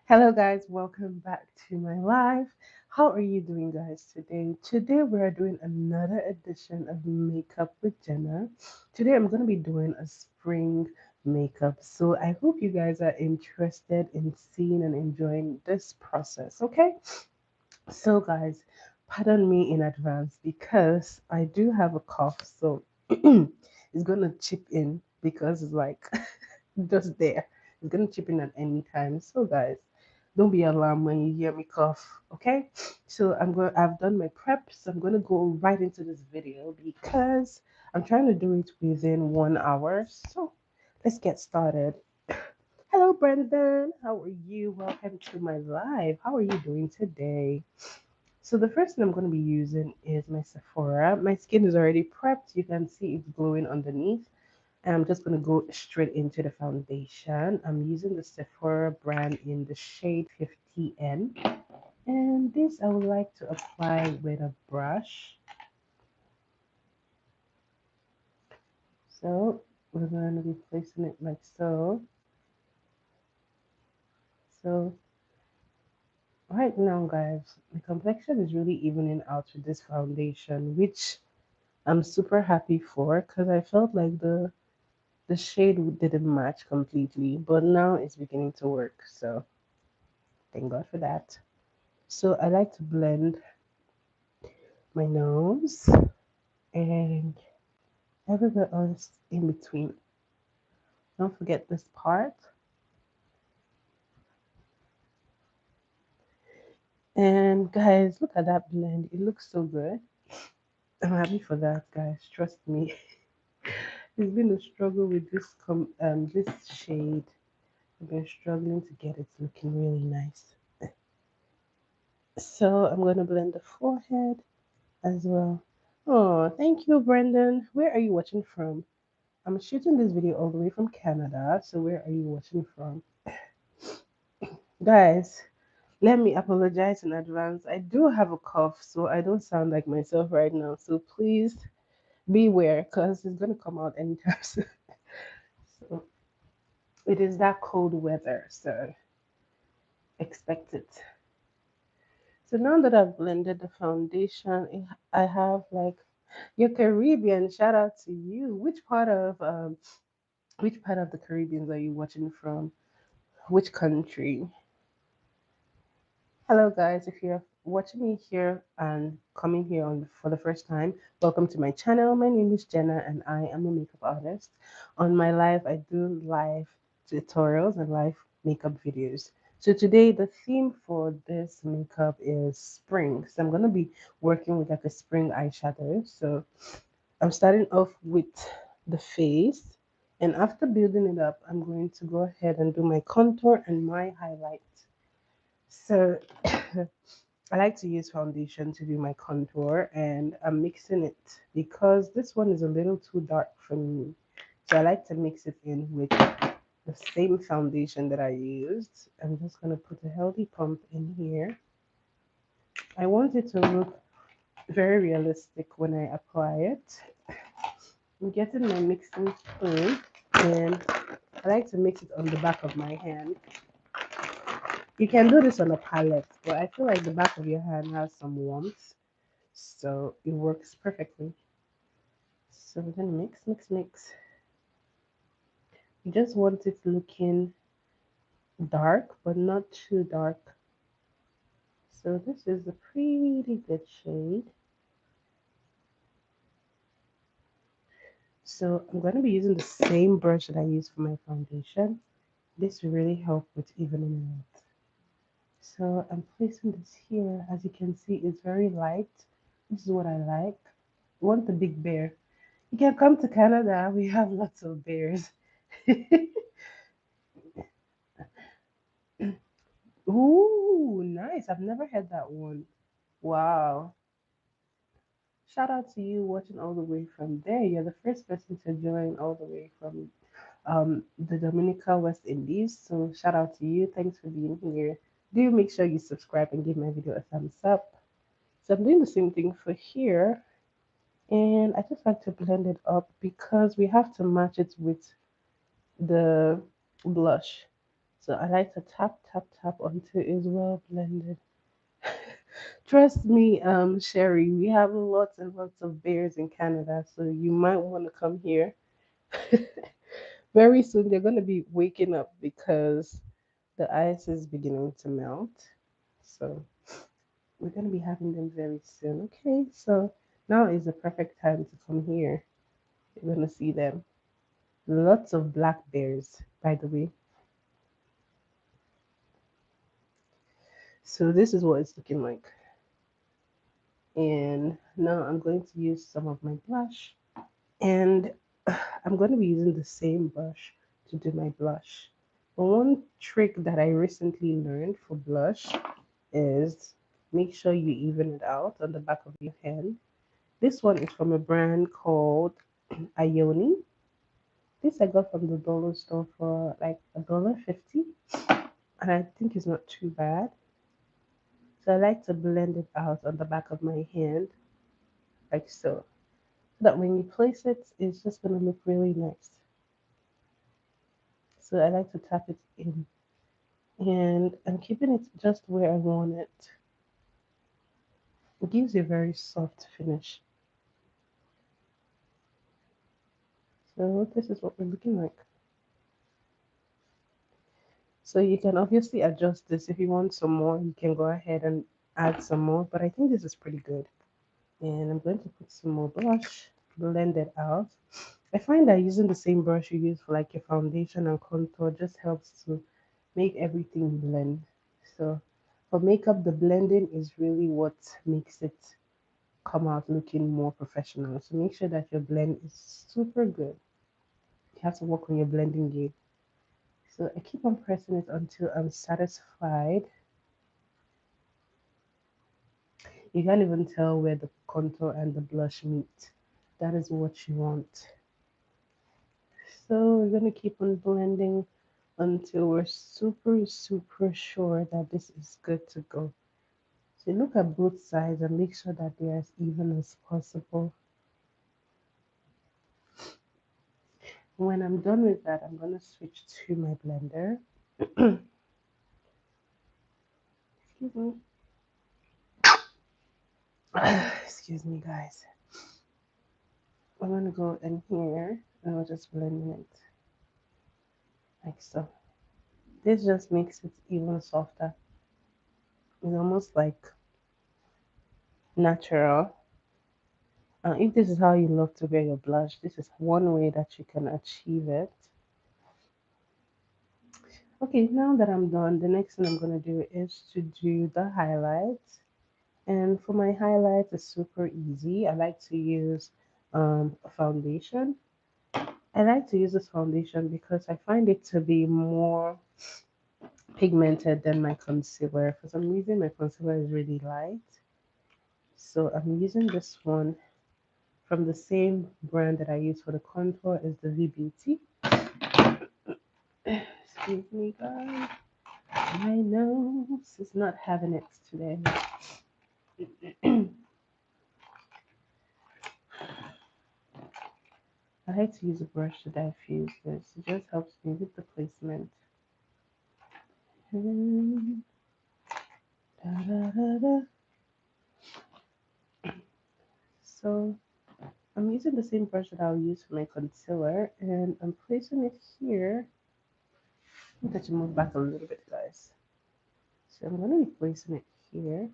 Hello, guys. Welcome back to my live. How are you doing, guys, today? Today, we're doing another edition of Makeup with Jenna. Today, I'm going to be doing a spring makeup. So, I hope you guys are interested in seeing and enjoying this process, okay? So, guys, pardon me in advance because I do have a cough. So, it's going to chip in because it's like just there. It's gonna chip in at any time. So guys, don't be alarmed when you hear me cough. Okay? So I've done my preps. I'm gonna go right into this video because I'm trying to do it within 1 hour. So let's get started. Hello Brendan. How are you? Welcome to my live. How are you doing today? So the first thing I'm going to be using is my Sephora. My skin is already prepped. You can see it's glowing underneath. And I'm just going to go straight into the foundation. I'm using the Sephora brand in the shade 50N. And this I would like to apply with a brush. So we're going to be placing it like so. So right now, guys, the complexion is really evening out with this foundation, which I'm super happy for because I felt like the shade didn't match completely, but now it's beginning to work. So thank God for that. So I like to blend my nose and everywhere else in between. Don't forget this part. And guys, look at that blend. It looks so good. I'm happy for that, guys. Trust me. It's been a struggle with this shade. I've been struggling to get it looking really nice. So I'm gonna blend the forehead as well. Oh, thank you, Brendan. Where are you watching from? I'm shooting this video all the way from Canada. So where are you watching from? Guys, let me apologize in advance. I do have a cough, so I don't sound like myself right now. So please beware because it's going to come out anytime soon. So it is that cold weather, so expect it. So now that I've blended the foundation, I have like your Caribbean. Shout out to you. Which part of the Caribbean are you watching from? Which country? Hello, guys. If you're watching me here and coming here for the first time, welcome to my channel. My name is Jenna, and I am a makeup artist. On my live, I do live tutorials and live makeup videos. So today, the theme for this makeup is spring. So I'm gonna be working with like a spring eyeshadow. So I'm starting off with the face, and after building it up, I'm going to go ahead and do my contour and my highlight. So I like to use foundation to do my contour and I'm mixing it because this one is a little too dark for me. So I like to mix it in with the same foundation that I used. I'm just going to put a healthy pump in here. I want it to look very realistic when I apply it. I'm getting my mixing spoon and I like to mix it on the back of my hand. You can do this on a palette, but I feel like the back of your hand has some warmth, so it works perfectly. So we're gonna mix, mix, mix. You just want it looking dark, but not too dark. So this is a pretty good shade. So I'm gonna be using the same brush that I use for my foundation. This will really help with evening out. So I'm placing this here. As you can see, it's very light. This is what I like. I want the big bear. You can come to Canada. We have lots of bears. Ooh, nice. I've never had that one. Wow. Shout out to you watching all the way from there. You're the first person to join all the way from the Dominica West Indies. So shout out to you. Thanks for being here. Do make sure you subscribe and give my video a thumbs up. So I'm doing the same thing for here. And I just like to blend it up because we have to match it with the blush. So I like to tap, tap, tap until it's well blended. Trust me, Sherry, we have lots and lots of bears in Canada, so you might want to come here. Very soon they're going to be waking up because the ice is beginning to melt. So we're going to be having them very soon. Okay, so now is the perfect time to come here. You're going to see them. Lots of black bears, by the way. So this is what it's looking like. And now I'm going to use some of my blush. And I'm going to be using the same brush to do my blush. But one trick that I recently learned for blush is make sure you even it out on the back of your hand. This one is from a brand called Ioni. This I got from the dollar store for like $1.50, and I think it's not too bad. So I like to blend it out on the back of my hand, like so. So that when you place it, it's just gonna look really nice. So I like to tap it in, and I'm keeping it just where I want it. It gives you a very soft finish. So this is what we're looking like. So you can obviously adjust this. If you want some more, you can go ahead and add some more, but I think this is pretty good. And I'm going to put some more blush, blend it out. I find that using the same brush you use for like your foundation and contour just helps to make everything blend. So for makeup, the blending is really what makes it come out looking more professional. So make sure that your blend is super good. You have to work on your blending game. So I keep on pressing it until I'm satisfied. You can't even tell where the contour and the blush meet. That is what you want. So we're going to keep on blending until we're super, super sure that this is good to go. So look at both sides and make sure that they're as even as possible. When I'm done with that, I'm going to switch to my blender. Excuse me. Excuse me, guys. I'm going to go in here and we're just blending it like so. This just makes it even softer. It's almost like natural. If this is how you love to wear your blush, this is one way that you can achieve it. Okay, now that I'm done, the next thing I'm going to do is to do the highlights. And for my highlights, it's super easy. I like to use a foundation. I like to use this foundation because I find it to be more pigmented than my concealer. For some reason, my concealer is really light. So I'm using this one from the same brand that I use for the contour is the V Beauty. Excuse me, guys. My nose is not having it today. I like to use a brush to diffuse this. It just helps me with the placement. And da, da, da, da. So I'm using the same brush that I'll use for my concealer, and I'm placing it here. I'm going to move back a little bit, guys. So I'm going to be placing it here.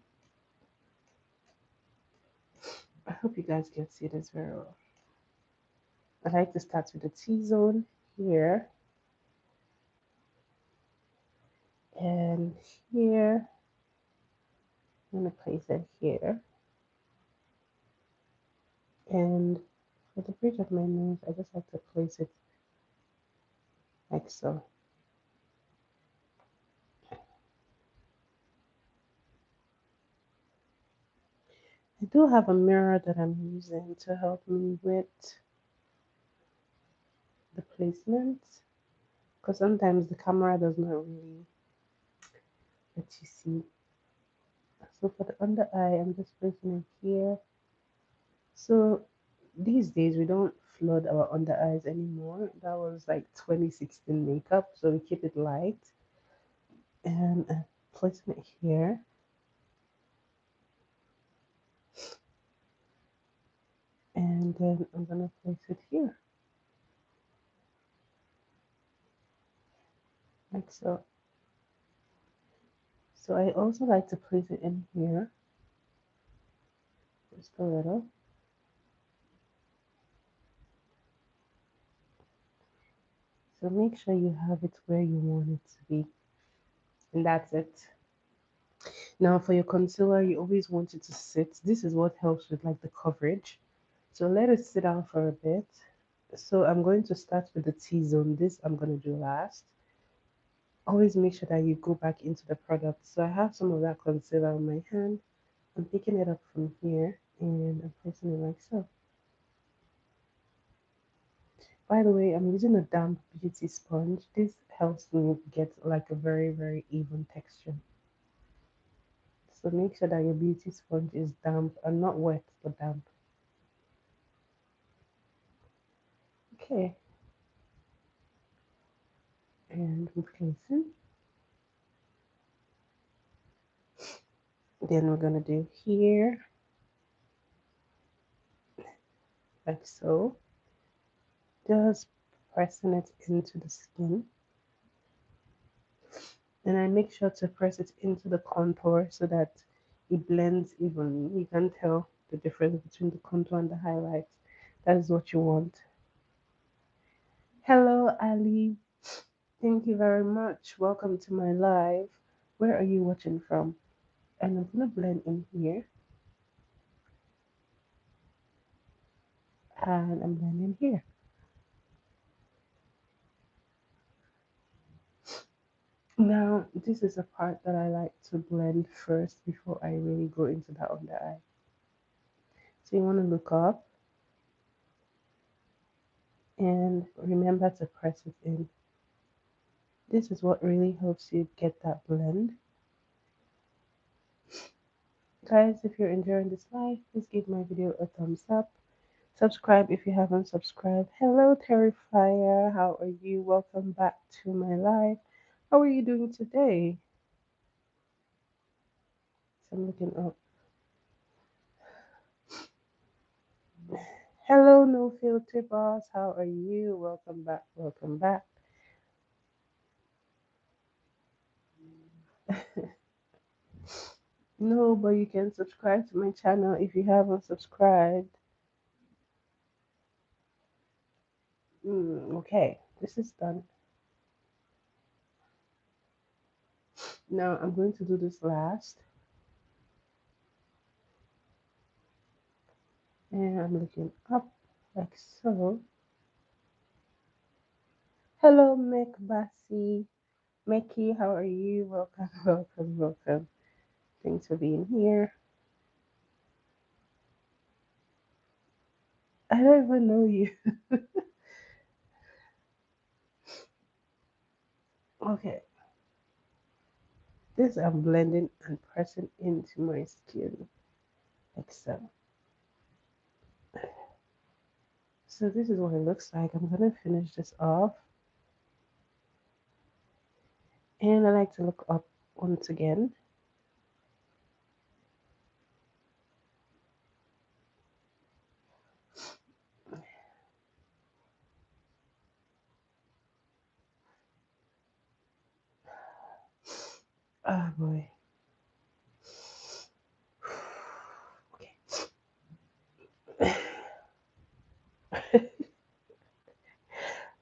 I hope you guys can see this very well. I like to start with the T-zone here and here. I'm going to place it here. And for the bridge of my nose, I just like to place it like so. I do have a mirror that I'm using to help me with the placement because sometimes the camera does not really let you see. So for the under eye, I'm just placing it here. So these days we don't flood our under eyes anymore. That was like 2016 makeup, so we keep it light. and placing it here, and then I'm gonna place it here, like so. So I also like to place it in here, just a little. So make sure you have it where you want it to be, and that's it. Now for your concealer, you always want it to sit. This is what helps with like the coverage. So let it sit down for a bit. So I'm going to start with the T-zone. This I'm going to do last. Always make sure that you go back into the product. So I have some of that concealer on my hand. I'm picking it up from here and I'm placing it like so. By the way, I'm using a damp beauty sponge. This helps me get like a very, very even texture. So make sure that your beauty sponge is damp and not wet, but damp. Okay, and I'm placing. Then we're gonna do here, like so. Just pressing it into the skin. And I make sure to press it into the contour so that it blends evenly. You can tell the difference between the contour and the highlights. That is what you want. Hello, Ali. Thank you very much. Welcome to my live. Where are you watching from? And I'm gonna blend in here, and I'm blending here. Now, this is a part that I like to blend first before I really go into that under eye. So you want to look up and remember to press it in. This is what really helps you get that blend. Guys, if you're enjoying this live, please give my video a thumbs up. Subscribe if you haven't subscribed. Hello, Terrifier. How are you? Welcome back to my live. How are you doing today? So I'm looking up. Hello, No Filter Boss. How are you? Welcome back. Welcome back. No, but you can subscribe to my channel if you haven't subscribed. Okay, this is done. Now I'm going to do this last. And I'm looking up like so. Hello, Mick Bassi. Mickey, how are you? Welcome, welcome, welcome. Thanks for being here. I don't even know you. Okay, this I'm blending and pressing into my skin like so. So this is what it looks like. I'm gonna finish this off. And I like to look up once again. Oh boy. Okay.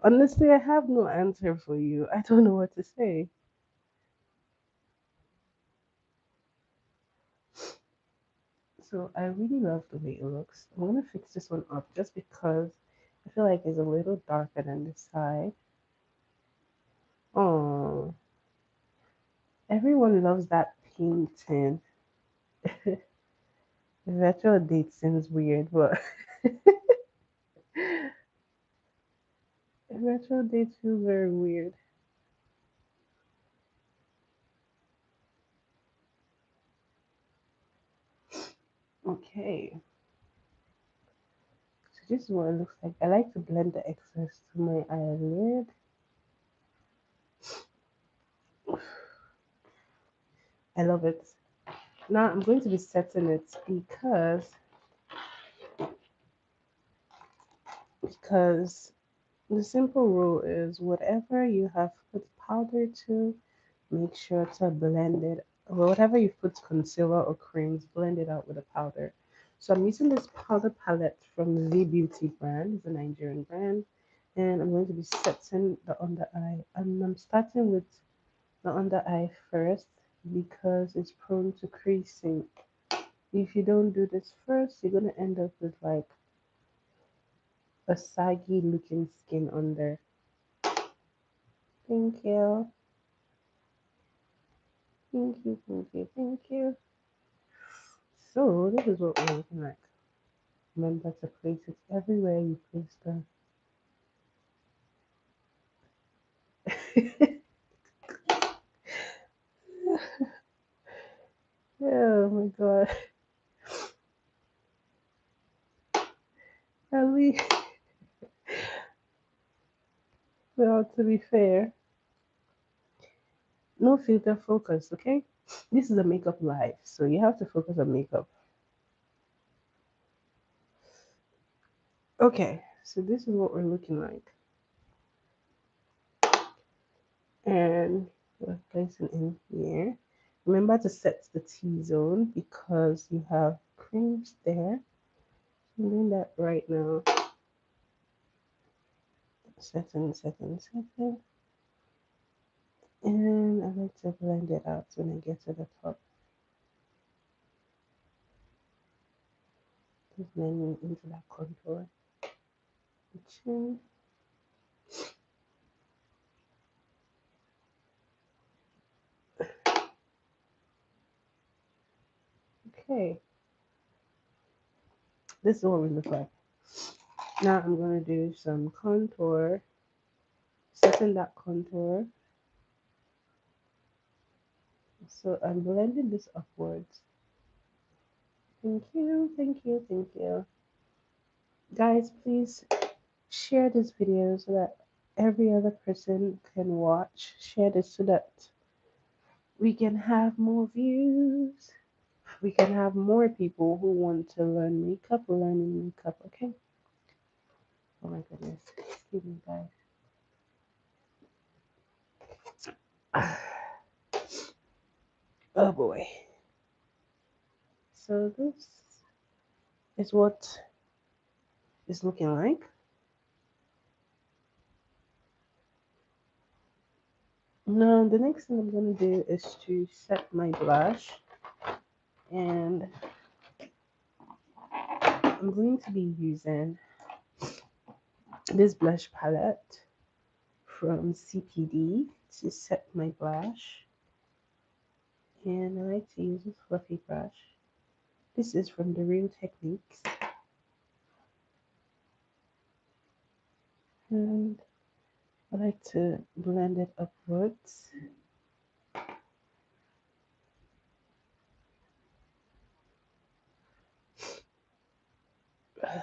Honestly, I have no answer for you. I don't know what to say. So I really love the way it looks. I'm gonna fix this one up just because I feel like it's a little darker than this side. Oh, everyone loves that pink tint. Virtual date seems weird, but virtual date feels very weird. Okay, so this is what it looks like. I like to blend the excess to my eyelid. I love it. Now I'm going to be setting it because the simple rule is whatever you have put powder to, make sure to blend it. Or whatever you put concealer or creams, blend it out with a powder. So I'm using this powder palette from V Beauty brand. It's a Nigerian brand. And I'm going to be setting the under eye. And I'm starting with the under eye first because it's prone to creasing. If you don't do this first, you're going to end up with like a saggy looking skin under. Thank you. Thank you, thank you, thank you. So this is what we're looking like. Remember to place it everywhere you place them. Oh my god. At least, well, to be fair, no filter focus, okay? This is a makeup live, so you have to focus on makeup. Okay, so this is what we're looking like. And we're placing in here. Remember to set the T zone because you have creams there. I'm doing that right now. Setting, setting, setting. And I like to blend it out when I get to the top. Just blending into that contour. Chin. Okay, this is what we look like. Now I'm going to do some contour, setting that contour. So I'm blending this upwards. Thank you, thank you, thank you. Guys, please share this video so that every other person can watch. Share this so that we can have more views. We can have more people who want to learn makeup, learning makeup, okay? Oh my goodness. Excuse me, guys. Oh boy. So this is what it's looking like. Now the next thing I'm gonna do is to set my blush, and I'm going to be using this blush palette from CPD to set my blush, and I like to use a fluffy brush. This is from the Real Techniques, and I like to blend it upwards. Guys,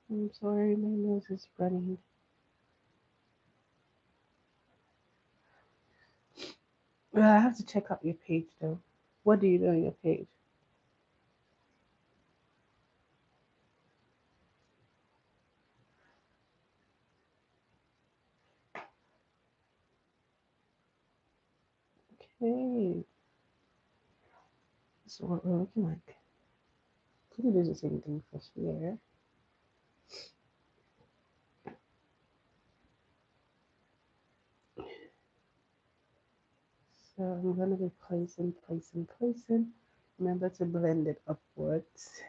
I'm sorry, my nose is running. Well, I have to check out your page though. What do you do on your page? Okay, this is what we're looking like. Could do the same thing for here. So I'm gonna be placing, placing, placing. Remember to blend it upwards.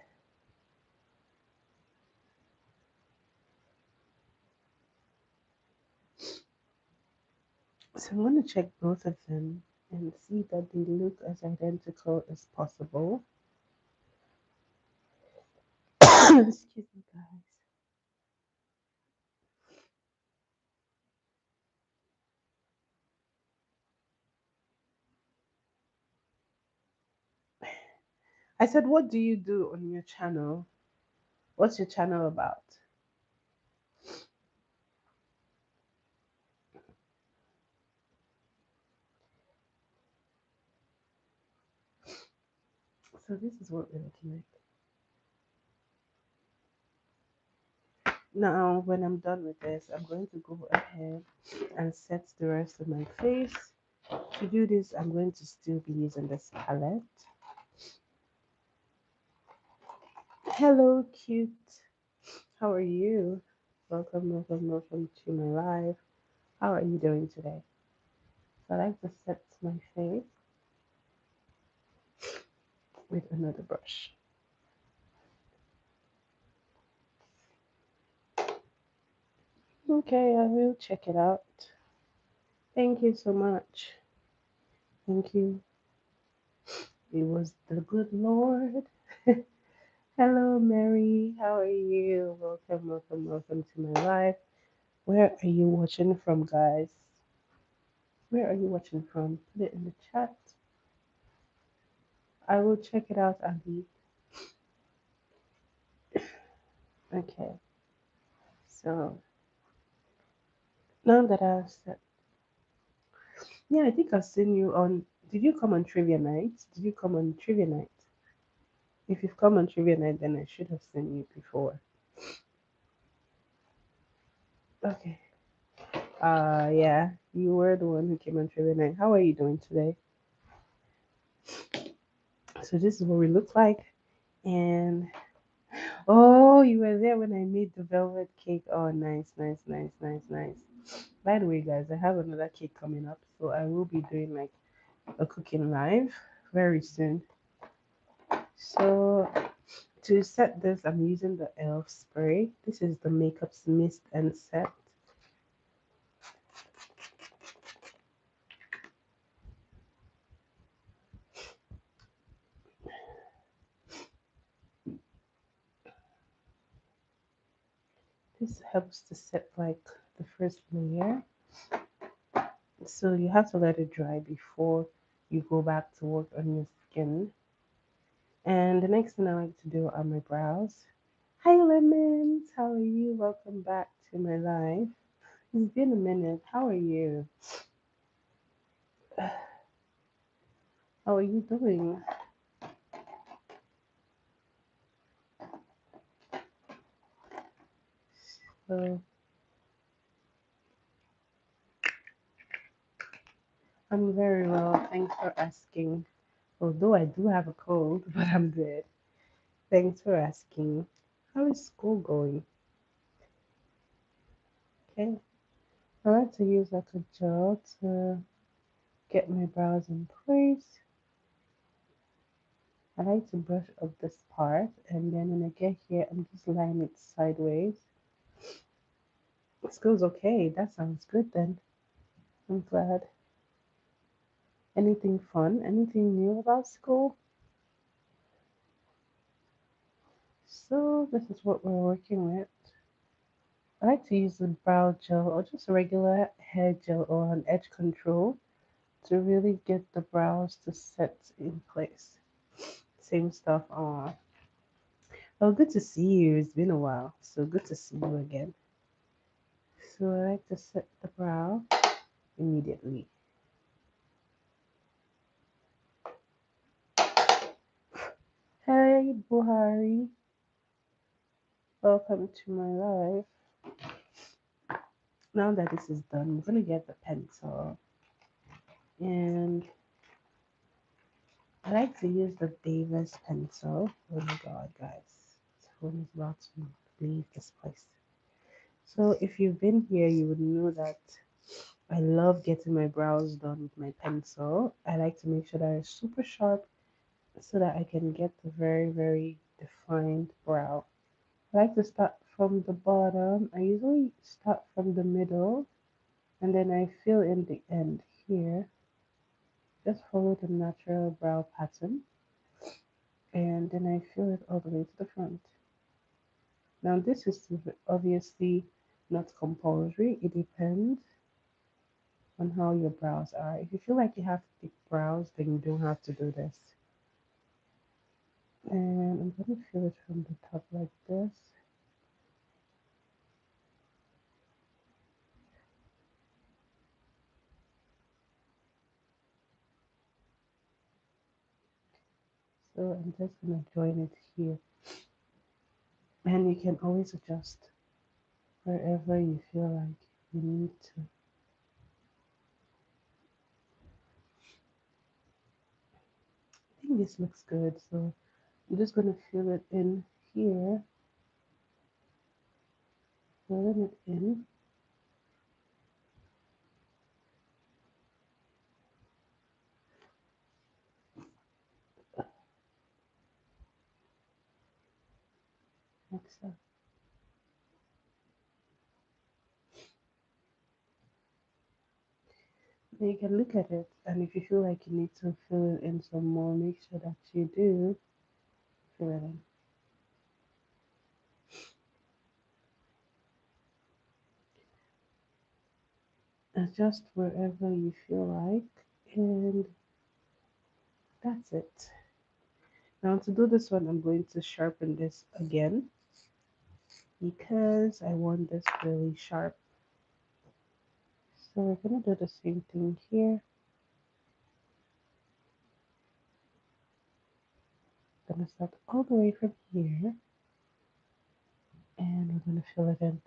So I'm gonna check both of them and see that they look as identical as possible. Excuse me, guys. I said, what do you do on your channel? What's your channel about? So this is what we're looking like. Now, when I'm done with this, I'm going to go ahead and set the rest of my face. To do this, I'm going to still be using this palette. Hello, cute. How are you? Welcome, welcome, welcome to my live. How are you doing today? So I like to set my face with another brush. Okay, I will check it out. Thank you so much. Thank you. It was the good Lord. Hello, Mary. How are you? Welcome, welcome, welcome to my live. Where are you watching from, guys? Where are you watching from? Put it in the chat. I will check it out, Abby. Okay, so now that I've said, yeah, I think I've seen you on. Did you come on trivia night? Did you come on trivia night? If you've come on trivia night, then I should have seen you before. Okay. Yeah, you were the one who came on trivia night. How are you doing today? So this is what we look like, and oh, you were there when I made the velvet cake. Oh, nice, nice, nice, nice, nice. By the way, guys, I have another cake coming up, so I will be doing like a cooking live very soon. So to set this, I'm using the e.l.f. spray. This is the Makeup's Mist and Set. This helps to set like the first layer. So you have to let it dry before you go back to work on your skin. And the next thing I like to do are my brows. Hi Lemons, how are you? Welcome back to my life. It's been a minute. How are you? How are you doing? So I'm very well. Thanks for asking. Although I do have a cold, but I'm good. Thanks for asking. How is school going? Okay. I like to use like a gel to get my brows in place. I like to brush up this part, and then when I get here, I'm just laying it sideways. School's okay. That sounds good then. I'm glad. Anything fun? Anything new about school? So this is what we're working with. I like to use the brow gel or just a regular hair gel or an edge control to really get the brows to set in place. Same stuff on. Oh, good to see you. It's been a while. So good to see you again. So I like to set the brow immediately. Hey, Buhari. Welcome to my life. Now that this is done, I'm going to get the pencil. And I like to use the Davis pencil. Oh my god, guys. This phone is about to leave this place. So if you've been here, you would know that I love getting my brows done with my pencil. I like to make sure that it's super sharp so that I can get the very, very defined brow. I like to start from the bottom. I usually start from the middle and then I fill in the end here. Just follow the natural brow pattern and then I fill it all the way to the front. Now this is obviously not compulsory. It depends on how your brows are. If you feel like you have thick brows, then you don't have to do this. And I'm going to fill it from the top like this. So So I'm just gonna join it here. And you can always adjust wherever you feel like you need to. I think this looks good, so I'm just gonna fill it in here, filling it in. Like so. Then you can look at it, and if you feel like you need to fill it in some more, make sure that you do fill it in. Adjust wherever you feel like, and that's it. Now to do this one, I'm going to sharpen this again because I want this really sharp. So we're gonna do the same thing here. Gonna start all the way from here, and we're gonna fill it in.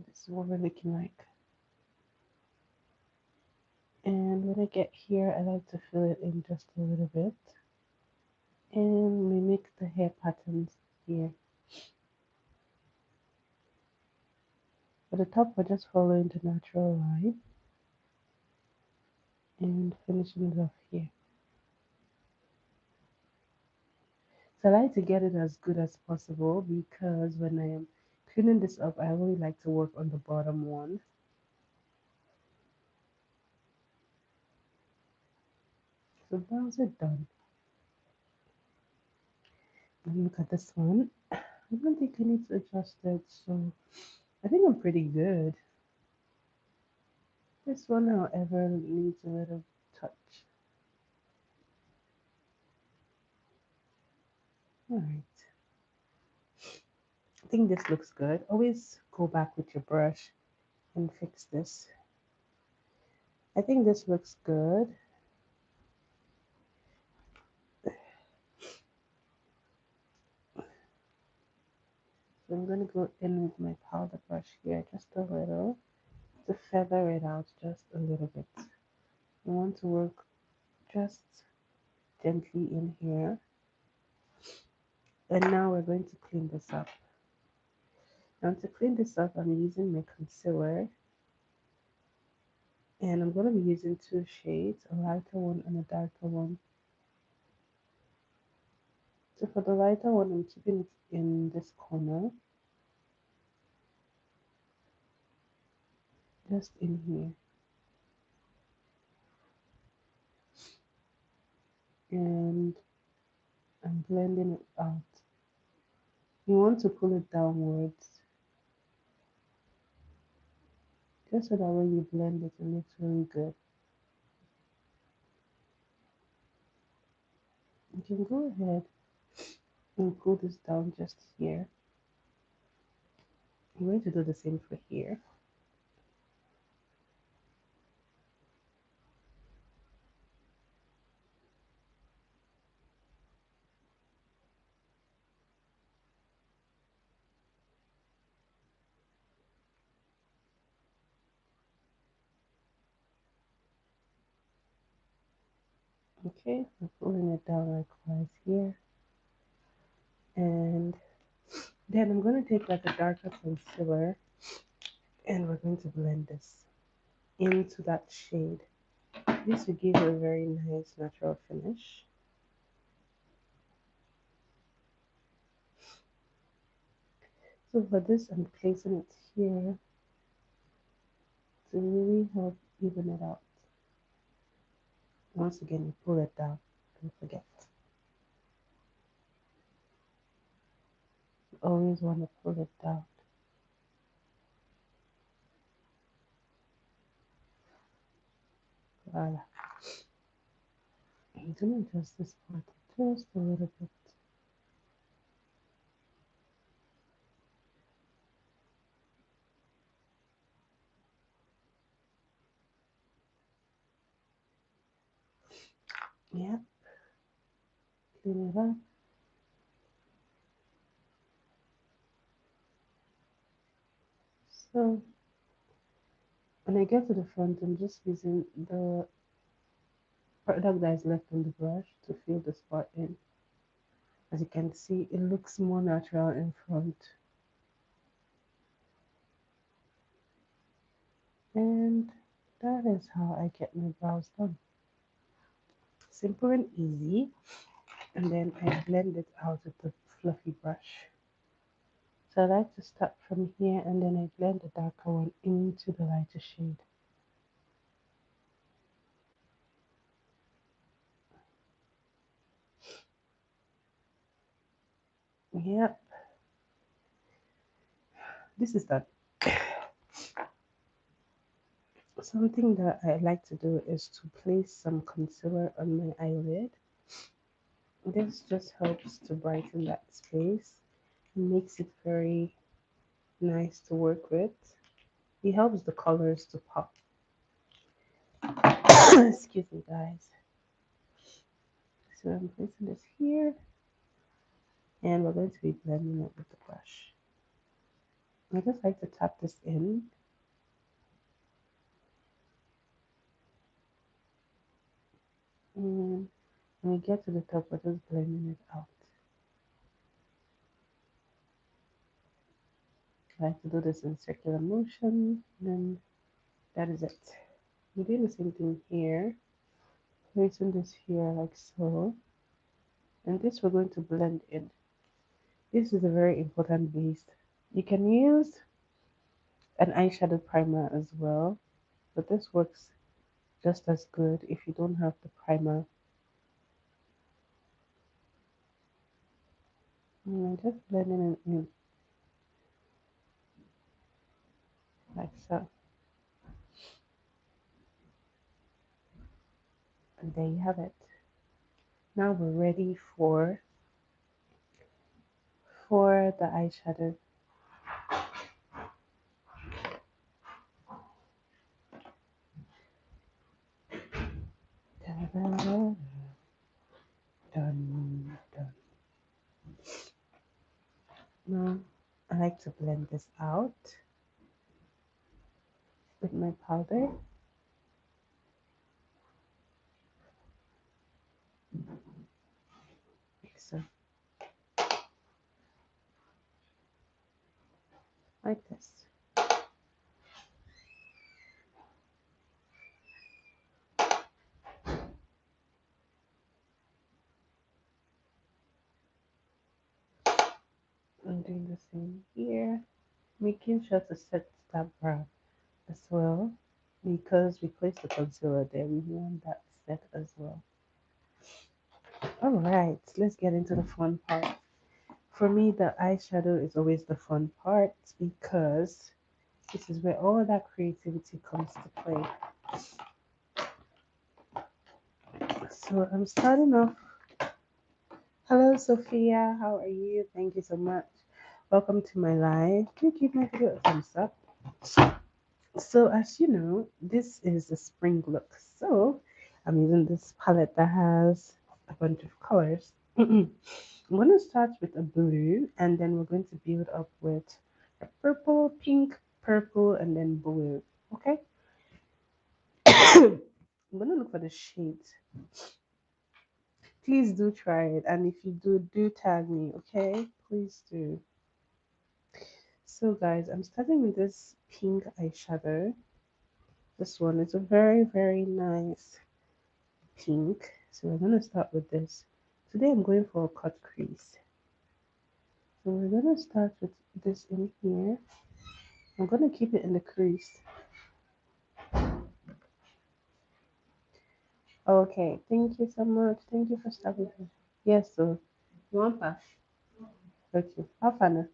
This is what we're looking like. And when I get here, I like to fill it in just a little bit and mimic the hair patterns here. For the top, we're just following the natural line and finishing it off here. So I like to get it as good as possible because when I am cleaning this up, I really like to work on the bottom one. So that's it done. And look at this one. I don't think I need to adjust it, so I think I'm pretty good. This one, however, needs a little touch. Alright, I think this looks good. Always go back with your brush and fix this. I think this looks good. So I'm going to go in with my powder brush here just a little to feather it out just a little bit. I want to work just gently in here. And now we're going to clean this up. Now to clean this up, I'm using my concealer. And I'm going to be using two shades, a lighter one and a darker one. So for the lighter one, I'm keeping it in this corner, just in here. And I'm blending it out. You want to pull it downwards, just so that when you blend it, it looks really good. You can go ahead and pull this down just here. I'm going to do the same for here. Okay, I'm pulling it down likewise here. And then I'm going to take like a darker concealer and we're going to blend this into that shade. This will give you a very nice natural finish. So for this, I'm placing it here to really help even it out. Once again, you pull it down. Don't forget. You always want to pull it down. Voila. I'm going to adjust this part just a little bit. Yeah, clean it up. So when I get to the front, I'm just using the product that is left on the brush to fill the spot in. As you can see, it looks more natural in front. And that is how I get my brows done. Simple and easy. And then I blend it out with the fluffy brush. So I like to start from here and then I blend the darker one into the lighter shade. Yep, this is done. Something that I like to do is to place some concealer on my eyelid. This just helps to brighten that space and makes it very nice to work with. It helps the colors to pop. Excuse me, guys. So I'm placing this here and we're going to be blending it with the brush. I just like to tap this in and when we get to the top, we're just blending it out. I like to do this in circular motion, and then that is it. I'm doing the same thing here, placing this here like so, and this we're going to blend in. This is a very important base. You can use an eyeshadow primer as well, but this works just as good if you don't have the primer. And I'm just blending it in like so. And there you have it. Now we're ready for the eyeshadow. Da-da-da-da. Done, done. Now I like to blend this out with my powder. Like so, like this. I'm doing the same here, making sure to set that brow as well because we placed the concealer there. We want that set as well. All right, let's get into the fun part. For me, the eyeshadow is always the fun part because this is where all that creativity comes to play. So I'm starting off. Hello, Sophia. How are you? Thank you so much. Welcome to my live. Can you give my video a thumbs up? So, as you know, this is a spring look. So, I'm using this palette that has a bunch of colors. I'm going to start with a blue and then we're going to build up with a purple, pink, purple, and then blue. Okay? I'm going to look for the shades. Please do try it. And if you do, do tag me. Okay? Please do. So, guys, I'm starting with this pink eyeshadow. This one is a very, very nice pink. So we're going to start with this. Today I'm going for a cut crease. So we're going to start with this in here. I'm going to keep it in the crease. Okay, thank you so much. Thank you for stopping here. Yes, so you want pass? Okay, have fun.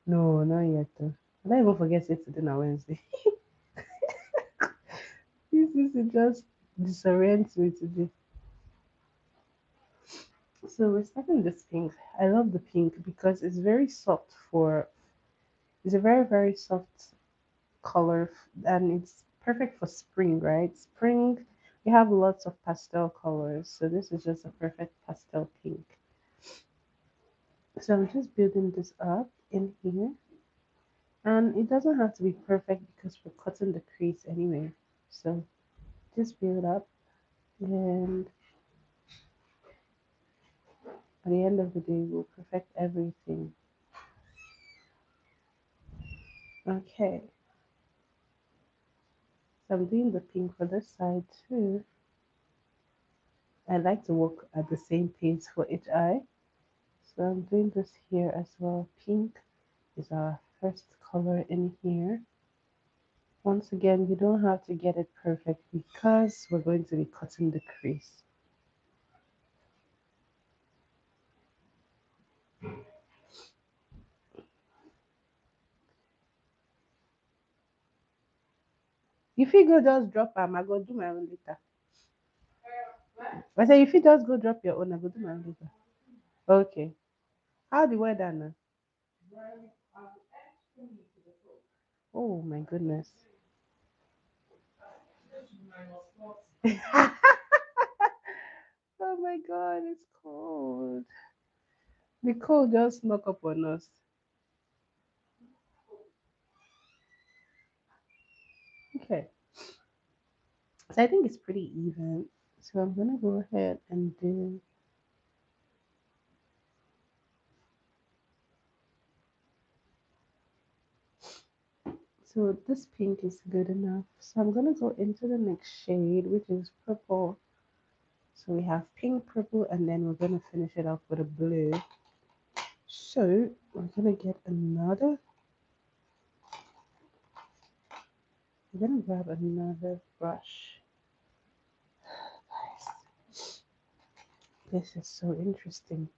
No, not yet. Though. I don't even forget it today on Wednesday. This is just disorients me today. So we're starting this pink. I love the pink because it's very soft for. It's a very very soft color and it's perfect for spring, right? Spring We have lots of pastel colors, so this is just a perfect pastel pink. So I'm just building this up in here, and it doesn't have to be perfect because we're cutting the crease anyway. So just build up, and at the end of the day, we'll perfect everything. Okay, so I'm doing the pink for this side too. I like to work at the same pace for each eye. So I'm doing this here as well. Pink is our first color in here. Once again, you don't have to get it perfect because we're going to be cutting the crease. If you go just drop am, I go do my own later. I say if you just go drop your own, I go do my own later. Okay. How the weather now? Oh my goodness. Oh my god, it's cold. The cold just snuck up on us. Okay. So I think it's pretty even. So I'm gonna go ahead and do, so this pink is good enough. So I'm gonna go into the next shade, which is purple. So we have pink, purple, and then we're gonna finish it off with a blue. So we're gonna get another, we're gonna grab another brush. Guys, this is so interesting.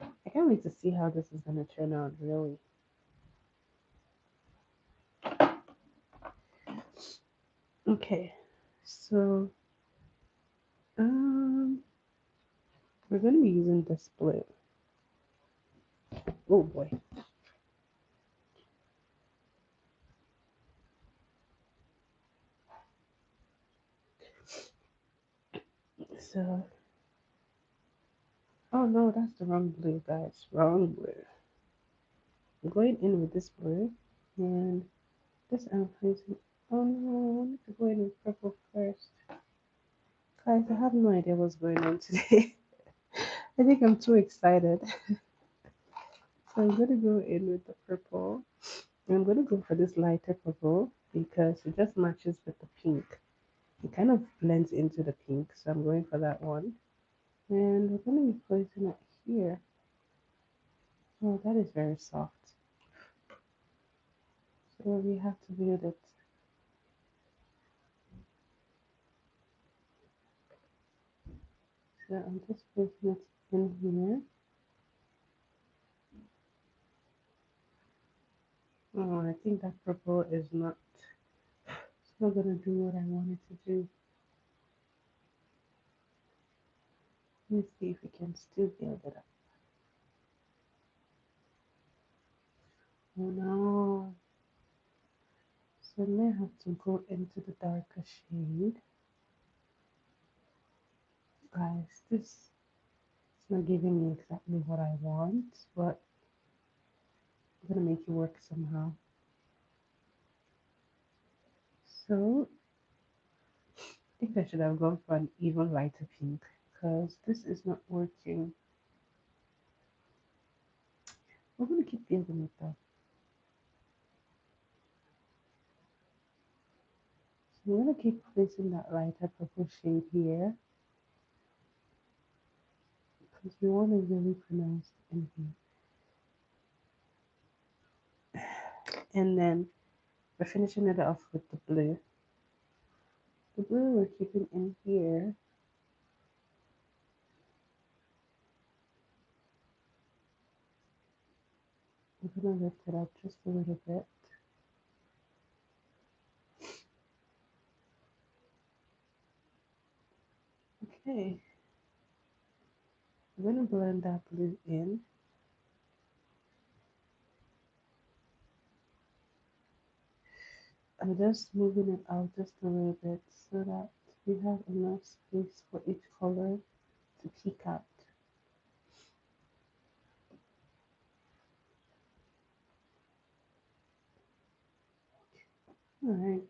I can't wait to see how this is gonna turn out, really. Okay, so um, we're gonna be using this blue. Oh boy. So, oh no, that's the wrong blue, guys. Wrong blue. I'm going in with this blue, and this I'm placing. Oh no, I wanted to go in with purple first. Guys, I have no idea what's going on today. I think I'm too excited. So I'm gonna go in with the purple. I'm gonna go for this lighter purple because it just matches with the pink. It kind of blends into the pink, so I'm going for that one. And we're gonna be placing it here. Oh, that is very soft. So we have to build it. So I'm just placing it in here. Oh, I think that purple is not, it's not gonna do what I want it to do. Let's see if we can still build it up. Oh no. So I may have to go into the darker shade. Guys, this is not giving me exactly what I want, but I'm gonna make it work somehow. So I think I should have gone for an even lighter pink because this is not working. We're gonna keep building it though. So I'm gonna keep placing that lighter purple shade here because we want to really pronounce in here. And then we're finishing it off with the blue. The blue we're keeping in here. We're gonna lift it up just a little bit. Okay, I'm gonna blend that blue in. I'm just moving it out just a little bit so that you have enough space for each color to peek out. Alright,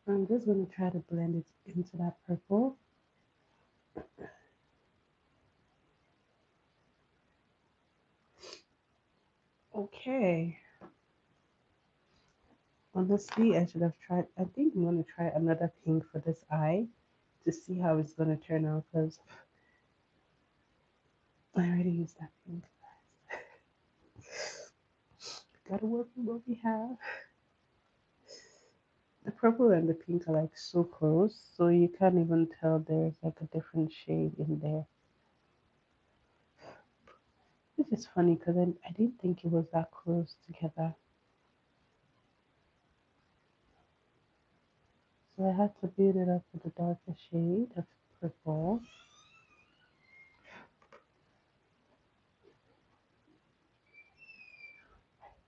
I'm just going to try to blend it into that purple. Okay, honestly, I should have tried. I think I'm going to try another pink for this eye to see how it's going to turn out because I already used that pink. Gotta work with what we have. The purple and the pink are like so close, so you can't even tell there's like a different shade in there. Which is funny because I didn't think it was that close together. So I had to build it up with a darker shade of purple.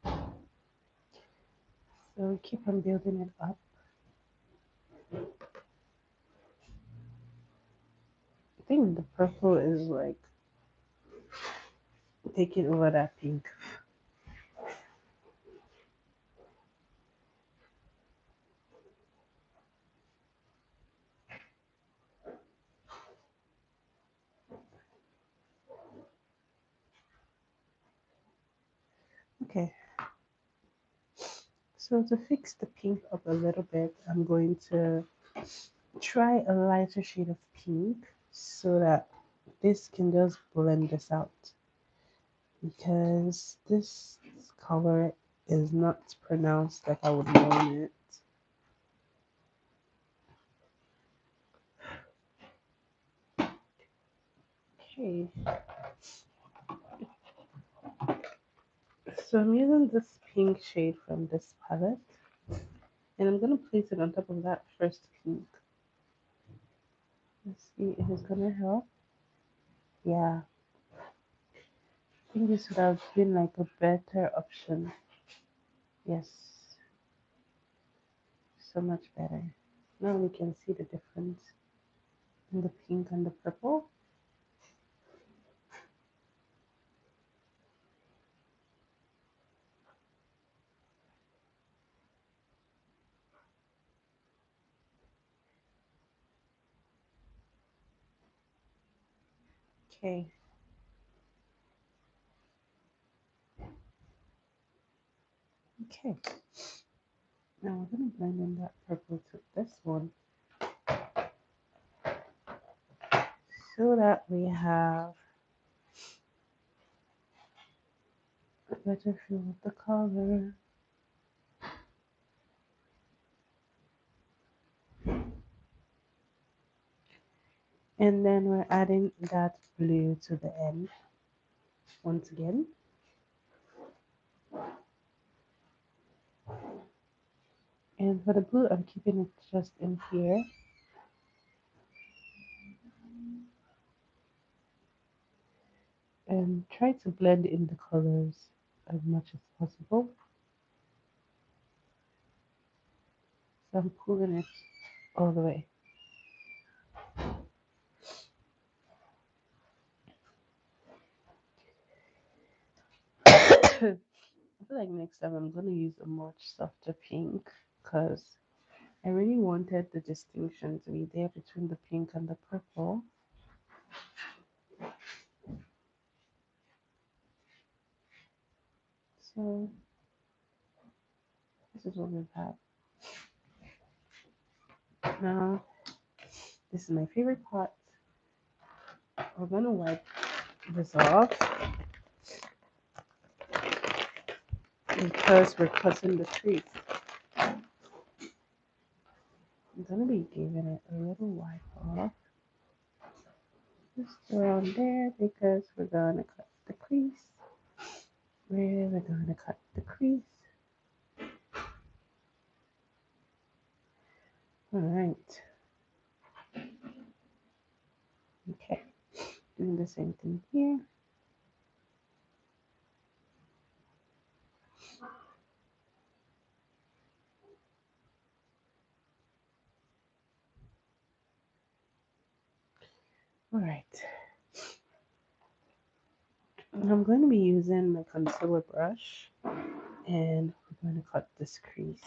So we keep on building it up. I think the purple is like taking over that pink. Okay, so to fix the pink up a little bit, I'm going to try a lighter shade of pink so that this can just blend this out because this color is not pronounced like I would want it. Okay, so I'm using this pink shade from this palette and I'm gonna place it on top of that first pink. Let's see if it's gonna help. Yeah, I think this would have been like a better option. Yes, so much better. Now we can see the difference in the pink and the purple. Okay, okay. Now we're gonna blend in that purple to this one so that we have a better feel of the color. And then we're adding that blue to the end once again. And for the blue, I'm keeping it just in here. And try to blend in the colors as much as possible. So I'm pulling it all the way. I feel like next time I'm gonna use a much softer pink because I really wanted the distinction to be there between the pink and the purple. So this is what we've had. Now this is my favorite part. We're gonna wipe this off because we're cutting the crease. I'm gonna be giving it a little wipe off just around there because we're gonna cut the crease. Where we're gonna cut the crease. All right. Okay. Doing the same thing here. All right. I'm going to be using my concealer brush and we're going to cut this crease.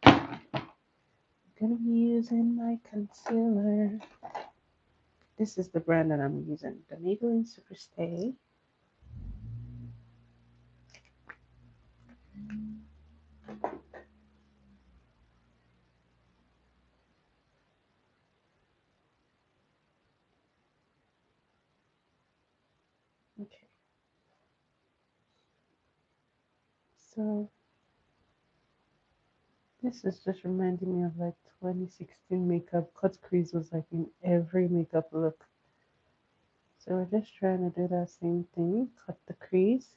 I'm going to be using my concealer. This is the brand that I'm using, the Maybelline Superstay. Okay, so this is just reminding me of like 2016 makeup. Cut crease was like in every makeup look. So we're just trying to do that same thing, cut the crease.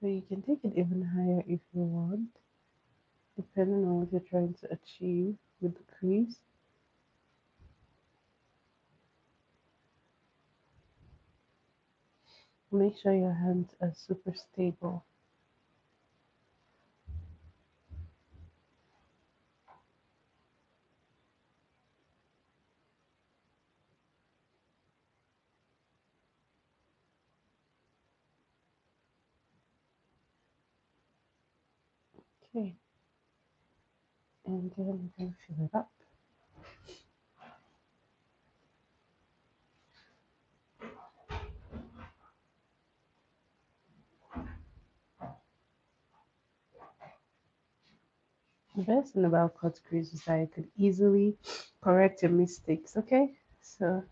So you can take it even higher if you want, depending on what you're trying to achieve with the crease. Make sure your hands are super stable. Okay, and then we're going to fill it up. The best thing about cut crease is that you could easily correct your mistakes, okay? So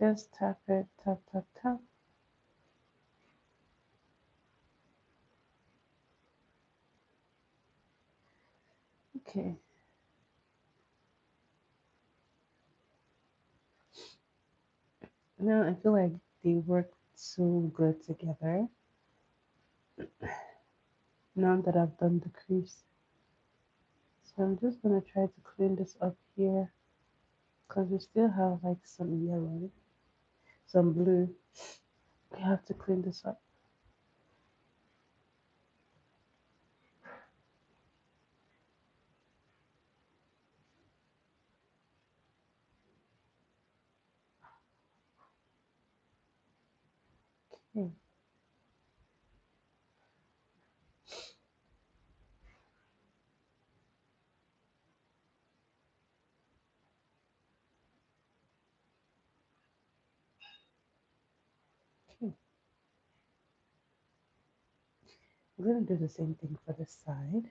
just tap it, tap, tap, tap. Okay, now I feel like they work so good together now that I've done the crease. So I'm just gonna try to clean this up here because we still have like some yellow, some blue. We have to clean this up. Okay, okay. I'm gonna do the same thing for this side.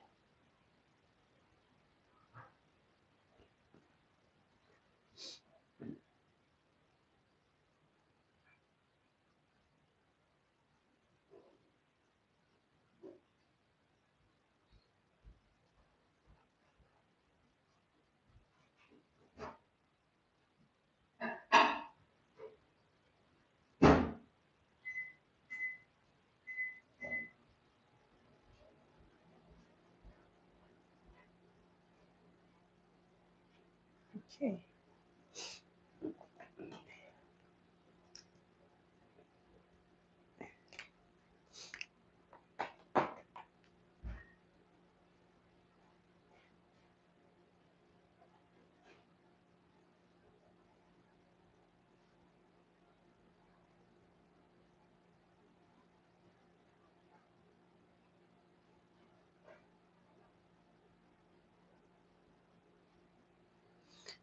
Okay.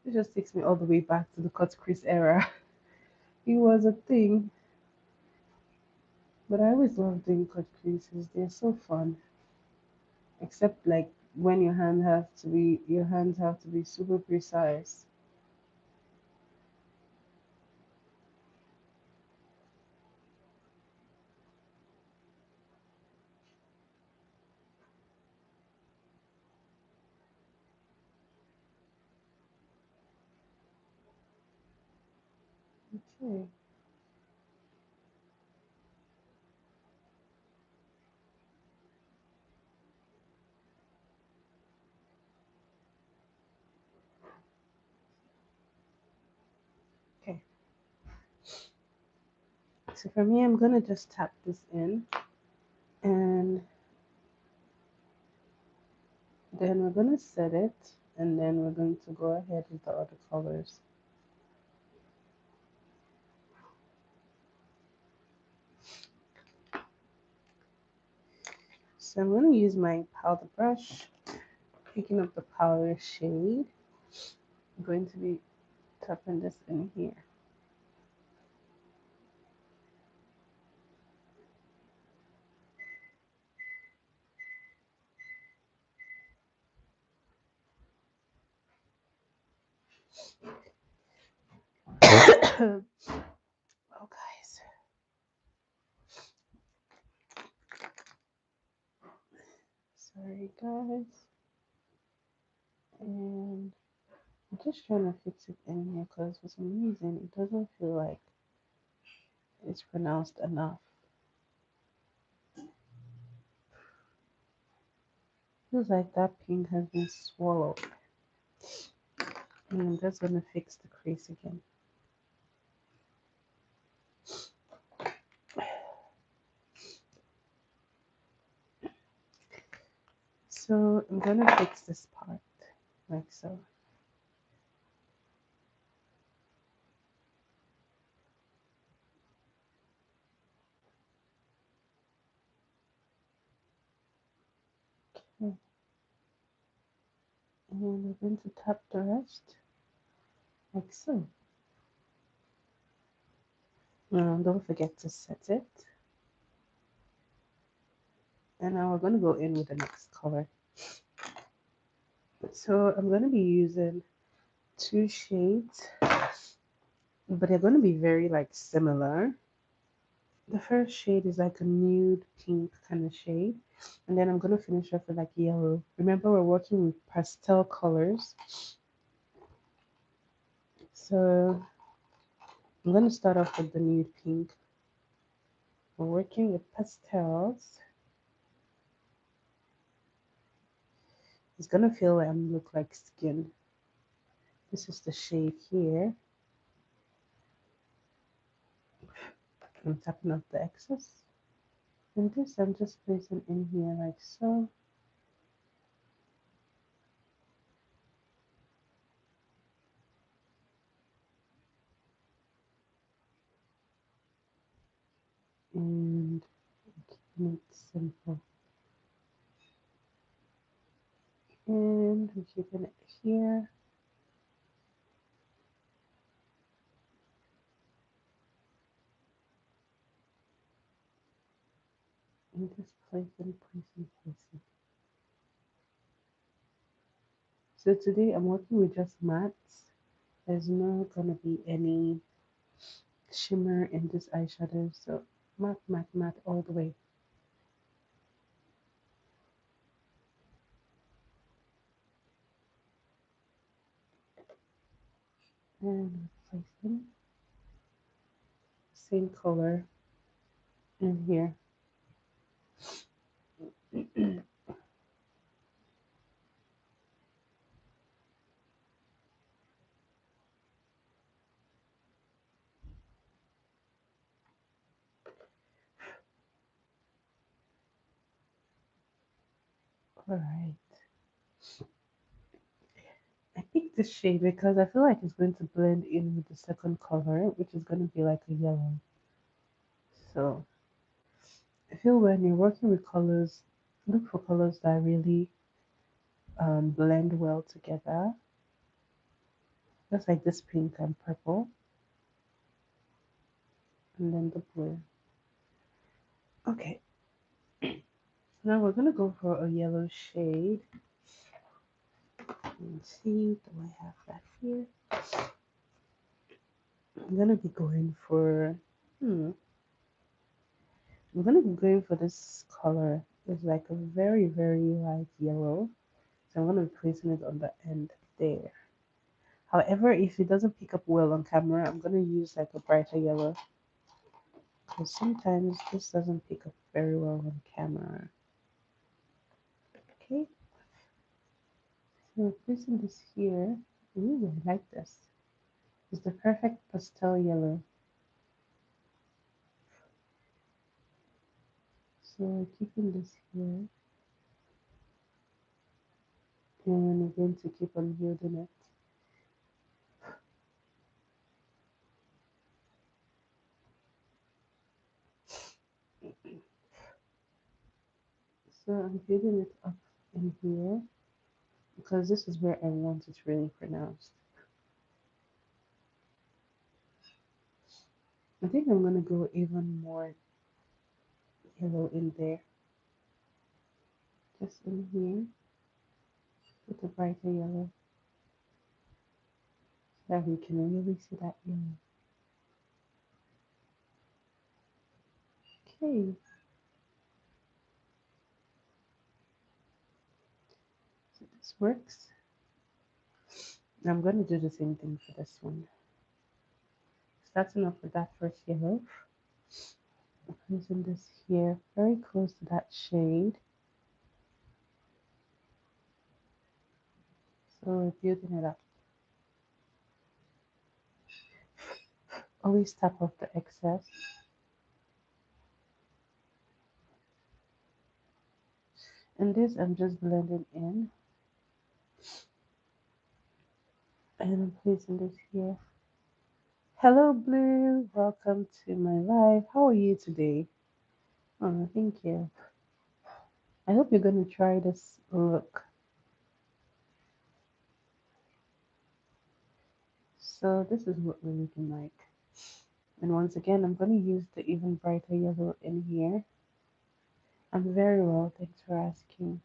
It just takes me all the way back to the cut crease era. It was a thing, but I always love doing cut creases. They're so fun. Except like when your hands have to be super precise. Okay. So for me, I'm gonna just tap this in, and then we're gonna set it, and then we're going to go ahead with the other colors. So I'm gonna use my powder brush, picking up the powder shade. I'm going to be tapping this in here. Oh, guys. Sorry, guys. And I'm just trying to fix it in here because for some reason it doesn't feel like it's pronounced enough. Feels like that pink has been swallowed. And I'm just gonna fix the crease again. So I'm gonna fix this part like so. Okay. And then we're going to tap the rest like so. Don't forget to set it. And now we're going to go in with the next color. So I'm going to be using two shades, but they're going to be very like similar. The first shade is like a nude pink kind of shade, and then I'm going to finish off with like yellow. Remember, we're working with pastel colors, so I'm going to start off with the nude pink. We're working with pastels. It's going to feel like look like skin. This is the shade here. I'm tapping off the excess. And this I'm just placing in here like so. And keeping it simple. And we're keeping it here. And just placing, placing, placing. So today I'm working with just mattes. There's not gonna be any shimmer in this eyeshadow. So matte, matte, matte all the way. And placing same color in here. Alright. I picked this shade because I feel like it's going to blend in with the second color, which is going to be like a yellow. So I feel when you're working with colors, look for colors that really blend well together. Just like this pink and purple, and then the blue. Okay, now we're gonna go for a yellow shade. Let's see, do I have that here? I'm gonna be going for, I'm gonna be going for this color. It's like a very, very light yellow. So I'm gonna be placing it on the end there. However, if it doesn't pick up well on camera, I'm gonna use like a brighter yellow because sometimes this doesn't pick up very well on camera. Okay, so I'm placing this here. Ooh, I like this. It's the perfect pastel yellow. So keeping this here, and I'm going to keep on building it. So I'm building it up in here because this is where I want it really pronounced. I think I'm gonna go even more yellow in there, just in here, with a brighter yellow, so that we can really see that yellow. Okay, so this works. I'm gonna do the same thing for this one. Starting off with that first yellow, placing this here very close to that shade. So we're building it up. Always tap off the excess. And this I'm just blending in, and I'm placing this here. Hello, Blue. Welcome to my live. How are you today? Oh, thank you. I hope you're going to try this look. So this is what we're looking like. And once again, I'm going to use the even brighter yellow in here. I'm very well, thanks for asking.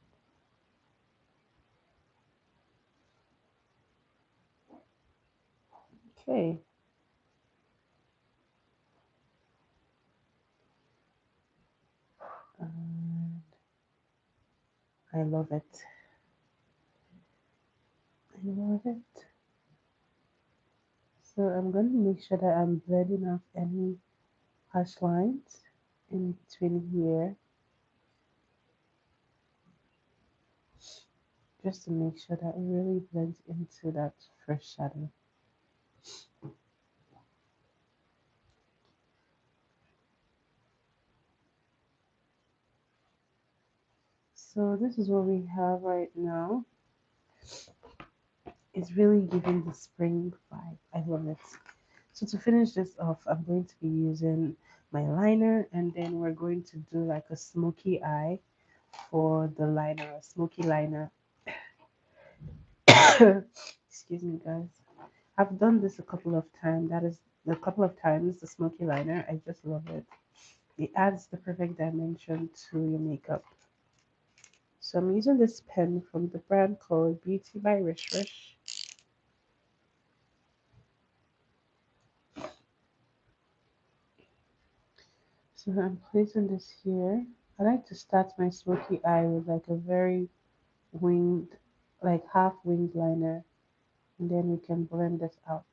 Okay, and I love it. I love it. So I'm going to make sure that I'm blending out any harsh lines in between here, just to make sure that it really blends into that first shadow. So this is what we have right now. It's really giving the spring vibe. I love it. So to finish this off, I'm going to be using my liner, and then we're going to do like a smoky eye for the liner, a smoky liner. Excuse me, guys. I've done this a couple of times. That is a couple of times, the smoky liner. I just love it. It adds the perfect dimension to your makeup. So I'm using this pen from the brand called Beauty by Rish Rish. So I'm placing this here. I like to start my smoky eye with like a very winged, like half winged liner, and then we can blend this out.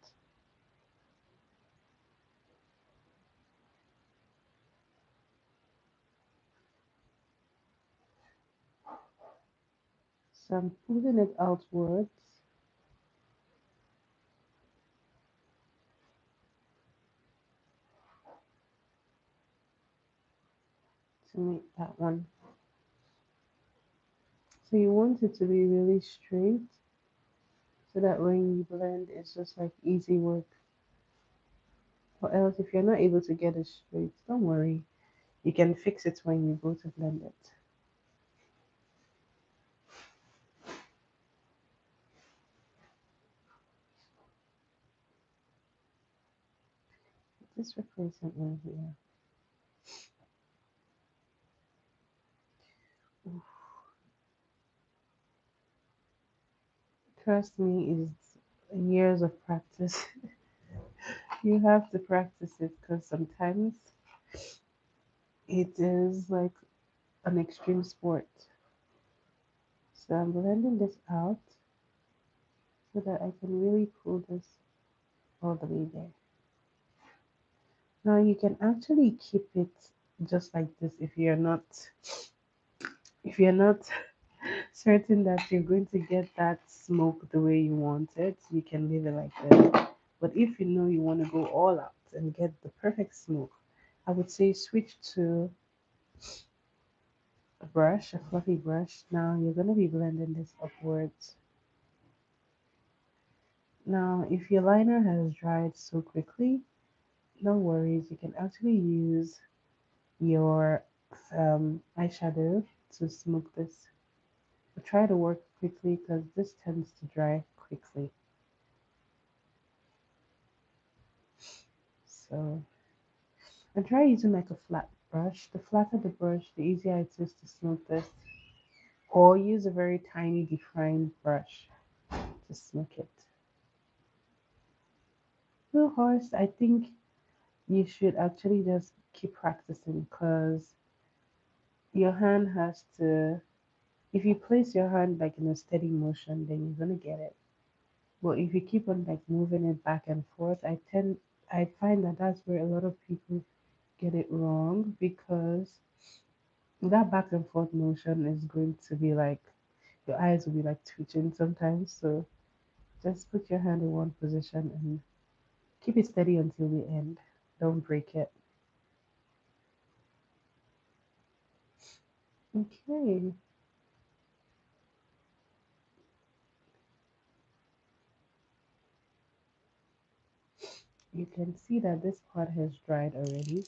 So I'm pulling it outwards to make that one. So you want it to be really straight so that when you blend, it's just like easy work. Or else, if you're not able to get it straight, don't worry. You can fix it when you go to blend it. Just replace it in here. Trust me, it's years of practice. You have to practice it because sometimes it is like an extreme sport. So I'm blending this out so that I can really pull this all the way there. Now you can actually keep it just like this if you're not certain that you're going to get that smoke the way you want it, you can leave it like this. But if you know you want to go all out and get the perfect smoke, I would say switch to brush, a fluffy brush. Now you're going to be blending this upwards. Now, if your liner has dried so quickly, no worries. You can actually use your eyeshadow to smoke this. But try to work quickly because this tends to dry quickly. So, and try using like a flat brush. The flatter the brush, the easier it is to smoke this. Or use a very tiny defined brush to smoke it. Blue horse, I think you should actually just keep practicing because your hand has to, if you place your hand like in a steady motion, then you're gonna get it. But if you keep on like moving it back and forth, I find that that's where a lot of people get it wrong because that back and forth motion is going to be like your eyes will be like twitching sometimes. So just put your hand in one position and keep it steady until the end. Don't break it. Okay, you can see that this part has dried already.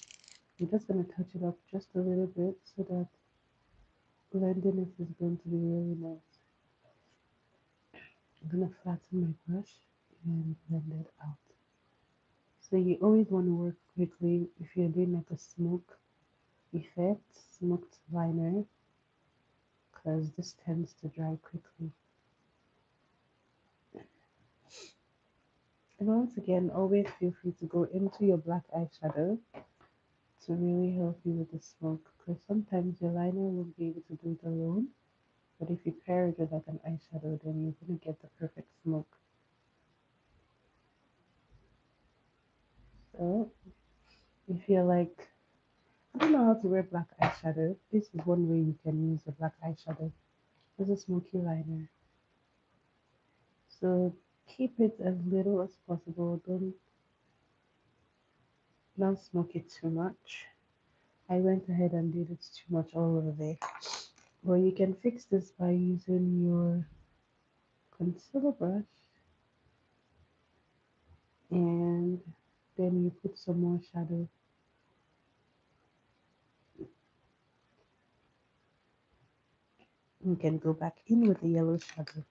I'm just going to touch it up just a little bit so that blending it is going to be really nice. I'm going to flatten my brush and blend it out. So you always want to work quickly if you're doing like a smoke effect, smoked liner, because this tends to dry quickly. And once again, always feel free to go into your black eyeshadow to really help you with the smoke, because sometimes your liner won't be able to do it alone. But if you pair it with like an eyeshadow, then you're gonna get the perfect smoke. So if you're like, I don't know how to wear black eyeshadow, this is one way you can use a black eyeshadow as a smoky liner. So keep it as little as possible. Don't smoke it too much. I went ahead and did it too much all over there. Well, you can fix this by using your concealer brush and then you put some more shadow. You can go back in with the yellow shadow.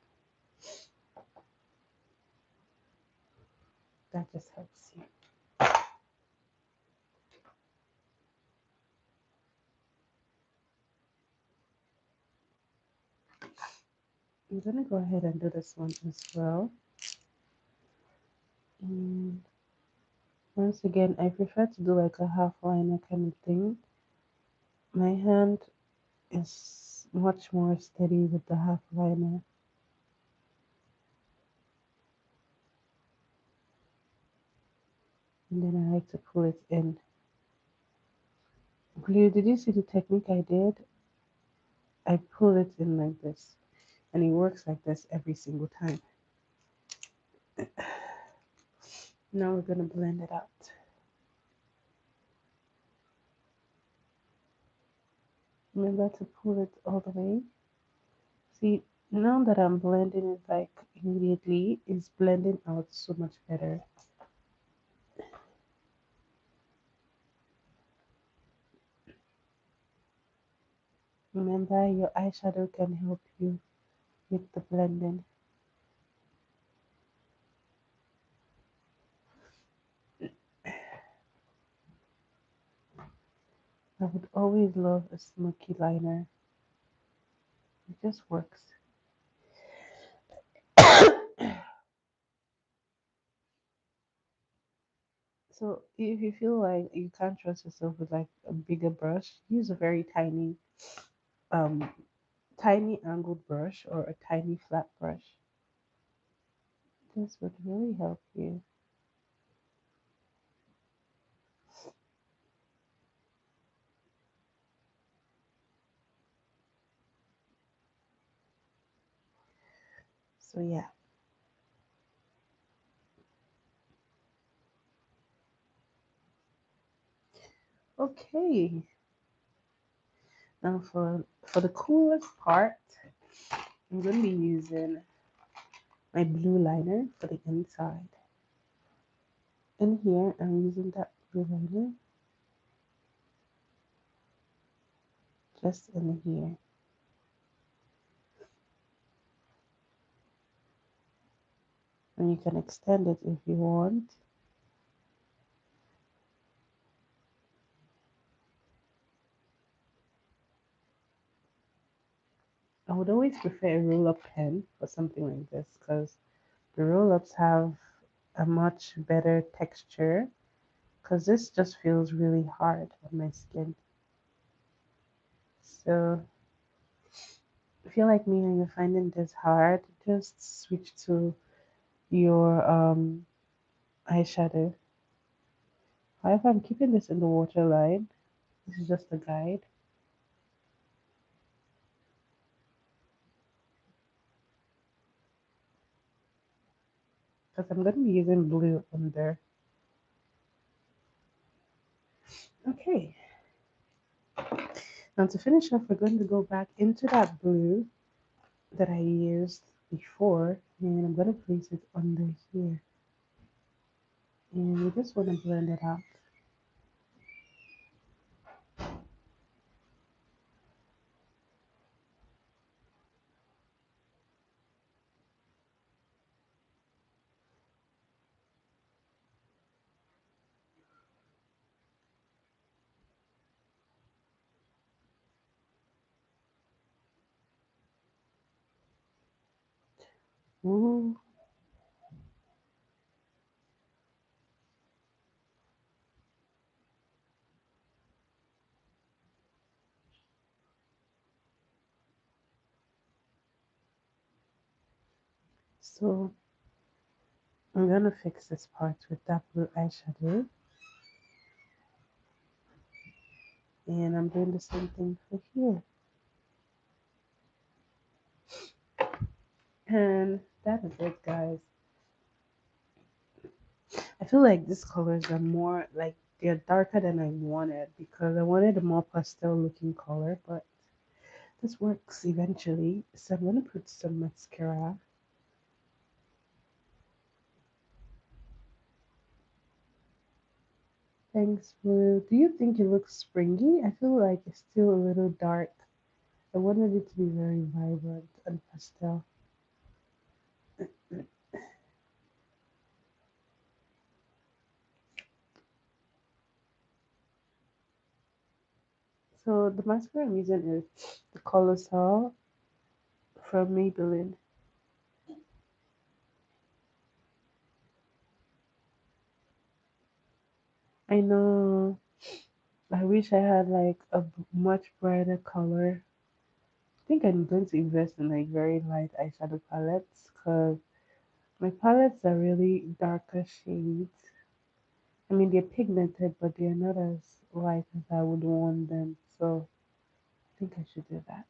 That just helps you. I'm gonna go ahead and do this one as well. And once again, I prefer to do like a half liner kind of thing. My hand is much more steady with the half liner. And then I like to pull it in. Blue, did you see the technique I did? I pull it in like this, and it works like this every single time. Now we're gonna blend it out. Remember to pull it all the way. See, now that I'm blending it like immediately, it's blending out so much better. Remember, your eyeshadow can help you with the blending. I would always love a smoky liner. It just works. So if you feel like you can't trust yourself with like a bigger brush, use a very um, tiny angled brush or a tiny flat brush. This would really help you. So yeah. Okay. Now for the coolest part, I'm going to be using my blue liner for the inside. In here, I'm using that blue liner just in here. And you can extend it if you want. I would always prefer a roll-up pen for something like this because the roll-ups have a much better texture because this just feels really hard on my skin. So if you're like me and you're finding this hard, just switch to your eyeshadow. However, I'm keeping this in the waterline. This is just a guide. Because I'm going to be using blue under. Okay, now to finish off, we're going to go back into that blue that I used before, and I'm going to place it under here. And we just want to blend it out. Ooh. So I'm going to fix this part with that blue eyeshadow. And I'm doing the same thing for here. And that is it, guys. I feel like these colors are more like they're darker than I wanted because I wanted a more pastel looking color, but this works eventually. So I'm gonna put some mascara. Thanks, Blue. Do you think it looks springy? I feel like it's still a little dark. I wanted it to be very vibrant and pastel. So the mascara I'm using is the Colossal from Maybelline. I know. I wish I had like a much brighter color. I think I'm going to invest in like very light eyeshadow palettes because my palettes are really darker shades. I mean, they're pigmented, but they're not as light as I would want them. So I think I should do that.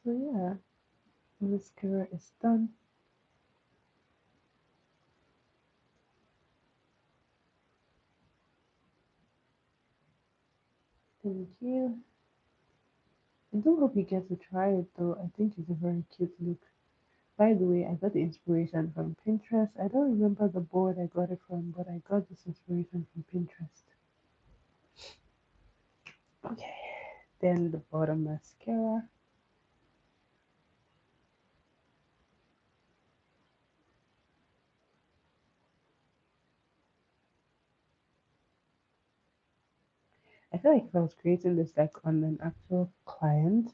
So yeah, mascara is done. Thank you. I do hope you get to try it though. I think it's a very cute look. By the way, I got the inspiration from Pinterest. I don't remember the board I got it from, but I got this inspiration from Pinterest. Okay, then the bottom mascara. I feel like if I was creating this like on an actual client,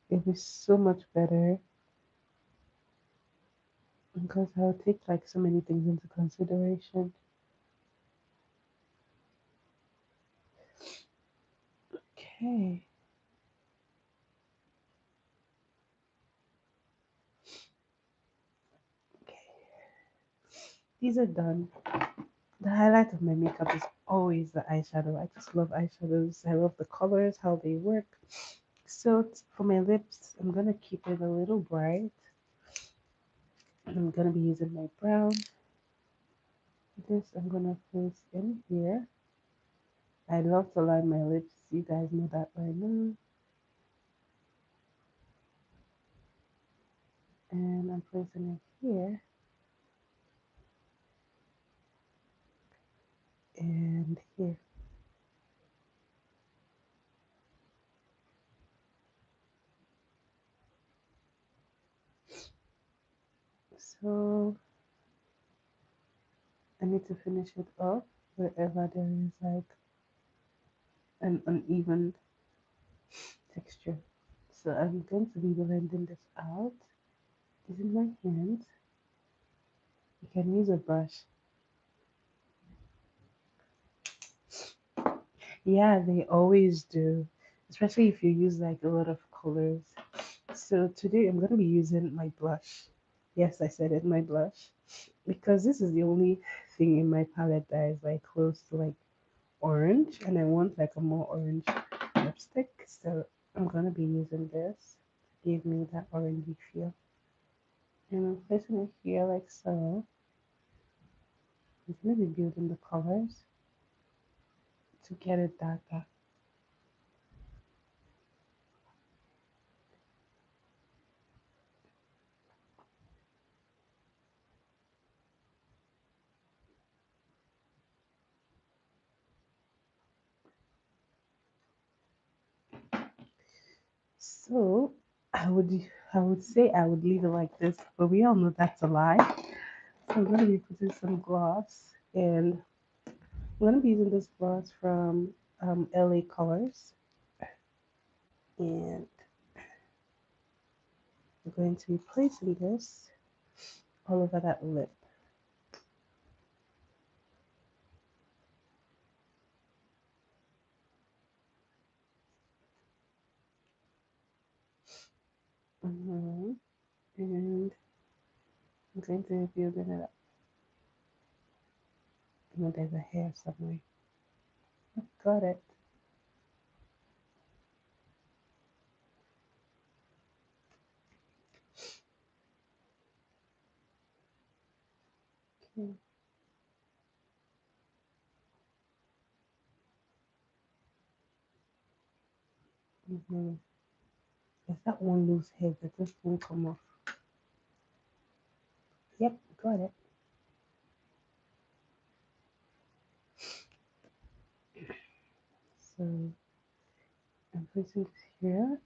it'd be so much better because I would take like so many things into consideration. Okay, okay, these are done. The highlight of my makeup is always the eyeshadow. I just love eyeshadows. I love the colors, how they work. So for my lips, I'm gonna keep it a little bright. I'm gonna be using my brown. This I'm gonna place in here. I love to line my lips You guys know that by now. And I'm placing it here and here. So I need to finish it up wherever there is like an uneven texture. So I'm going to be blending this out using my hands. You can use a brush. Yeah, they always do, especially if you use like a lot of colors. So today I'm going to be using my blush. Yes, I said it, my blush. Because this is the only thing in my palette that is like close to like orange, and I want like a more orange lipstick. So I'm going to be using this to give me that orangey feel. And I'm placing it here like so. I'm going to be building the colors to get it darker. So I would say I would leave it like this, but we all know that's a lie. So I'm gonna be putting some gloss, and I'm gonna be using this gloss from LA Colors, and I'm going to be placing this all over that lip. hmm And I'm going to be building it up. I know there's a hair somewhere. Got it. Okay. hmm There's that one loose hair that just won't come off. Yep, got it. So I'm placing this here.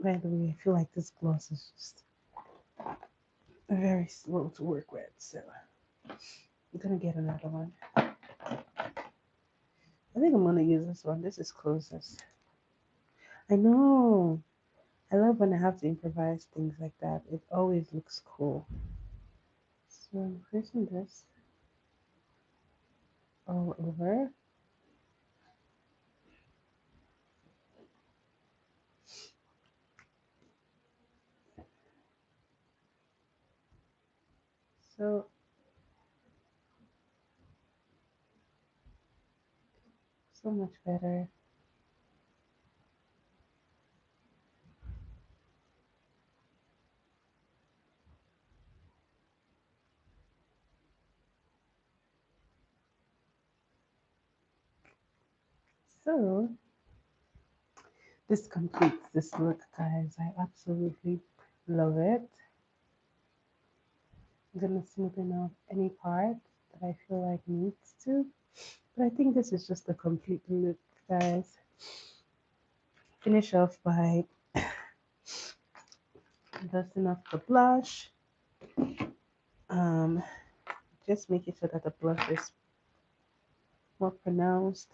By the way, I feel like this gloss is just very slow to work with, so I'm gonna get another one. I think I'm gonna use this one. This is closest. I know. I love when I have to improvise things like that. It always looks cool. So I'm placing this all over. So so much better. So this completes this look, guys. I absolutely love it. I'm gonna smoothen out any part that I feel like needs to. But I think this is just a complete look, guys. Finish off by dusting off the blush. Um, just making sure that the blush is more pronounced.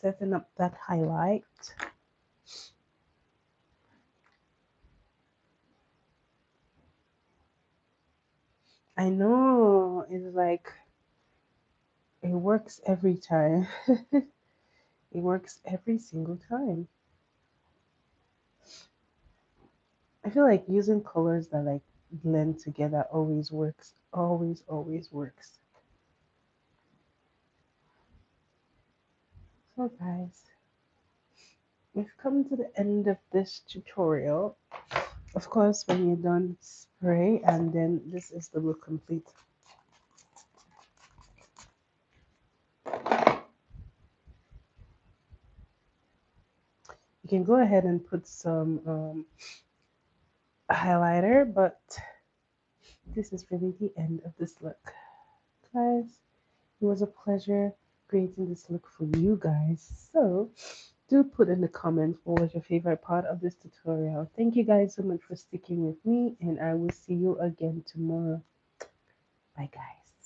Setting up that highlight. I know it's like it works every time. It works every single time. I feel like using colors that like blend together always works. Always, always works. So guys, we've come to the end of this tutorial. Of course, when you're done, spray, and then this is the look complete. You can go ahead and put some highlighter, but this is really the end of this look. Guys, it was a pleasure creating this look for you guys. So do put in the comments what was your favorite part of this tutorial. Thank you guys so much for sticking with me, and I will see you again tomorrow. Bye guys.